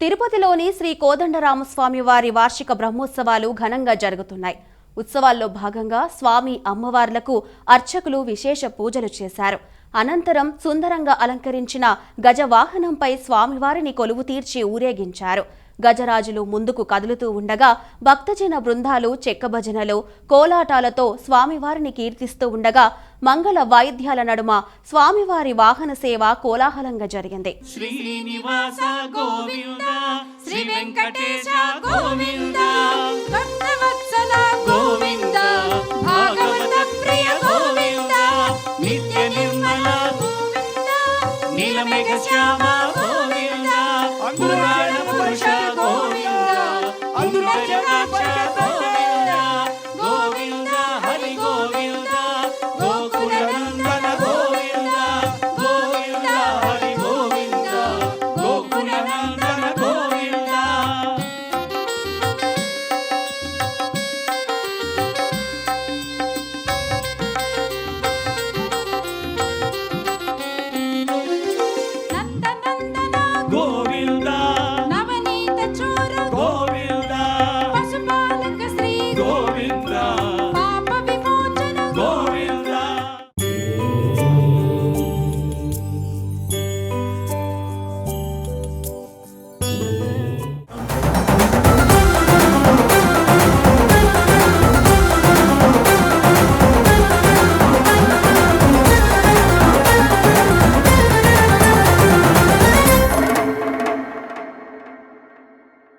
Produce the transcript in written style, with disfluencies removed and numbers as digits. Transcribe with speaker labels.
Speaker 1: తిరుపతిలోని శ్రీ కోదండరామస్వామి వారి వార్షిక బ్రహ్మోత్సవాలు ఘనంగా జరుగుతున్నాయి. ఉత్సవాల్లో భాగంగా స్వామి అమ్మవార్లకు అర్చకులు విశేష పూజలు చేశారు. అనంతరం సుందరంగా అలంకరించిన గజవాహనంపై స్వామివారిని కొలువు తీర్చి ఊరేగించారు. గజరాజులు ముందుకు కదులుతూ ఉండగా భక్తజన బృందాలు చెక్కభజనలు, కోలాటాలతో స్వామివారిని కీర్తిస్తూ ఉండగా మంగళ వాయిద్యాల నడుమ స్వామివారి వాహన సేవ కోలాహలంగా జరిగింది.
Speaker 2: శ్రీనివాస గోవింద, శ్రీ వెంకటేశ గోవింద, భక్తవత్సల గోవింద, భాగవత ప్రియ గోవింద, నిత్య నిర్మల గోవింద, నీలమేఘ శ్యామ గోవింద,